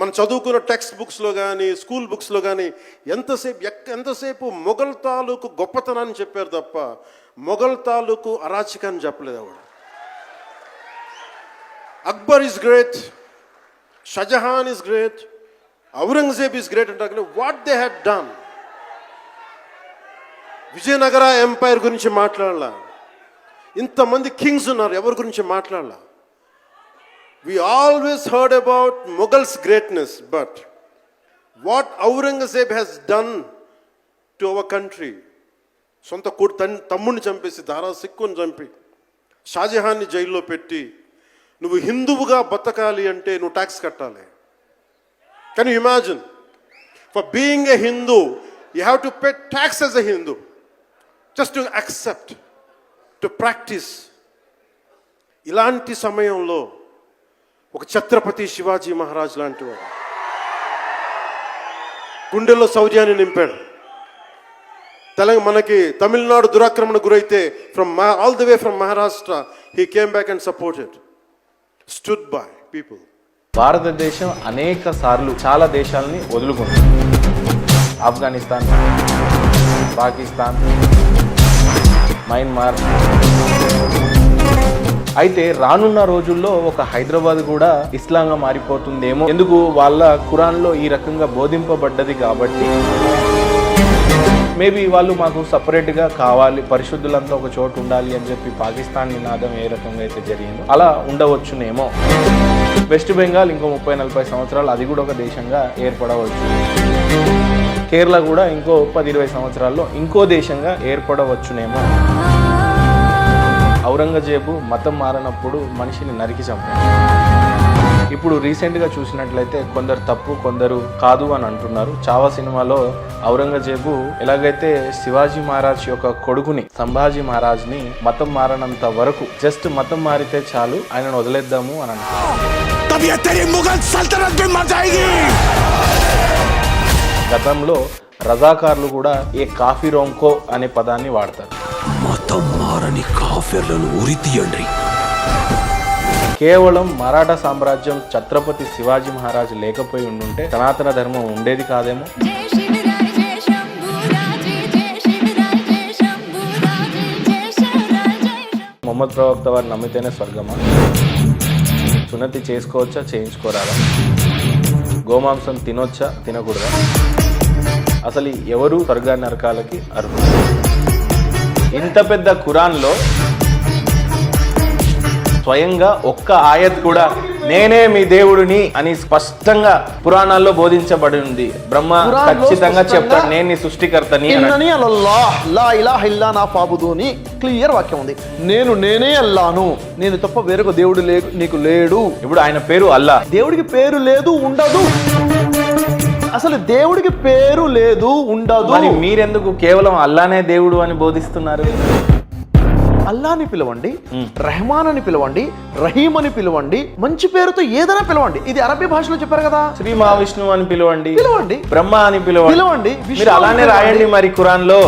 మనం చదువుకున్న టెక్స్ట్ బుక్స్లో కానీ స్కూల్ బుక్స్లో కానీ ఎంతసేపు మొఘల్ తాలూకు గొప్పతనాన్ని చెప్పారు తప్ప మొఘల్ తాలూకు అరాచకాన్ని చెప్పలేదు ఆవిడ. Akbar is great, Shah Jahan is great, Aurangzeb is great అంటారు కానీ what they had done. Vijayanagara empire గురించి మాట్లాడాల, ఇంతమంది కింగ్స్ ఉన్నారు, ఎవరి గురించి మాట్లాడాల. We always heard about Mughals' greatness, but what Aurangzeb has done to our country, సొంత తమ్ముడిని చంపేసి దారా సిక్కుని చంపి షాజహాన్ని జైల్లో పెట్టి నువ్వు హిందువుగా బతకాలి అంటే నువ్వు ట్యాక్స్ కట్టాలి. Can you imagine? For being a Hindu you have to pay tax as a Hindu, just to accept, to practice. ఇలాంటి సమయంలో ఒక ఛత్రపతి శివాజీ మహారాజ్ లాంటి వాడు గుండెల్లో శౌర్యాన్ని నింపాడు. మనకి తమిళనాడు దురాక్రమణ గురైతే all the way from Maharashtra he came back and supported, stood by people. భారతదేశం అనేక సార్లు చాలా దేశాలని వదులుకుంది. ఆఫ్ఘనిస్తాన్, పాకిస్తాన్, మయన్మార్. అయితే రానున్న రోజుల్లో ఒక హైదరాబాద్ కూడా ఇస్లాంగా మారిపోతుందేమో. ఎందుకు? వాళ్ళ ఖురాన్లో ఈ రకంగా బోధింపబడ్డది కాబట్టి. మేబీ వాళ్ళు మాకు సపరేట్గా కావాలి, పరిశుద్ధులంతా ఒక చోటు ఉండాలి అని చెప్పి పాకిస్తాన్ నినాదం ఏ రకంగా అయితే జరిగిందో అలా ఉండవచ్చునేమో. వెస్ట్ బెంగాల్ ఇంకో 30-40 సంవత్సరాలు అది కూడా ఒక దేశంగా ఏర్పడవచ్చు. కేరళ కూడా ఇంకో 10-20 సంవత్సరాల్లో ఇంకో దేశంగా ఏర్పడవచ్చునేమో. ఔరంగజేబు మతం మారినప్పుడు మనిషిని నరికి చంపాడు. ఇప్పుడు రీసెంట్గా చూసినట్లయితే కొందరు తప్పు కొందరు కాదు అని అంటున్నారు. చావా సినిమాలో ఔరంగజేబు ఎలాగైతే శివాజీ మహారాజ్ యొక్క కొడుకుని సంభాజీ మహారాజ్ని మతం మారనంత వరకు జస్ట్ మతం మారితే చాలు ఆయనను వదిలేద్దాము అని అంటున్నారు. గతంలో రజాకార్లు కూడా ఏ కాఫీ రోంకో అనే పదాన్ని వాడతారు. మతం మారని కాఫీర్లను ఉరి తీయండి. కేవలం మరాఠా సామ్రాజ్యం ఛత్రపతి శివాజీ మహారాజ్ లేకపోయి ఉండుంటే సనాతన ధర్మం ఉండేది కాదేమో. మొహమ్మద్ ప్రవక్త వారు నమ్మితేనే స్వర్గమా? సున్నతి చేసుకోవచ్చా, చేయించుకోరాదా? గోమాంసం తినొచ్చా, తినకూడదా? అసలు ఎవరు స్వర్గా నరకాలకి అర్హులు? ఇంత పెద్ద ఖురాన్లో స్వయంగా ఒక్క ఆయత్ కూడా నేనే మీ దేవుడిని అని స్పష్టంగా పురాణాల్లో బోధించబడి ఉంది. బ్రహ్మ ఖచ్చితంగా చెప్తాడు, నేను నీ సృష్టికర్తని. క్లియర్ వాక్యం ఉంది. నేనే అల్లాను, నేను తప్ప వేరొక దేవుడు నీకు లేడు. ఇప్పుడు ఆయన పేరు అల్లా. దేవుడికి పేరు లేదు, ఉండదు. అసలు దేవుడికి పేరు లేదు, ఉండదు. మరి మీరెందుకు కేవలం అల్లానే దేవుడు అని బోధిస్తున్నారు? అల్లాని పిలవండి, రెహమాన్ అని పిలవండి, రహీం అని పిలవండి, మంచి పేరుతో ఏదైనా పిలవండి. ఇది అరబీ భాషలో చెప్పారు కదా. శ్రీ మహావిష్ణువు అని పిలవండి, పిలవండి. బ్రహ్మ అని పిలవండి. పిలవండి. మీరు అలానే రాయండి మరి ఖురాన్లో.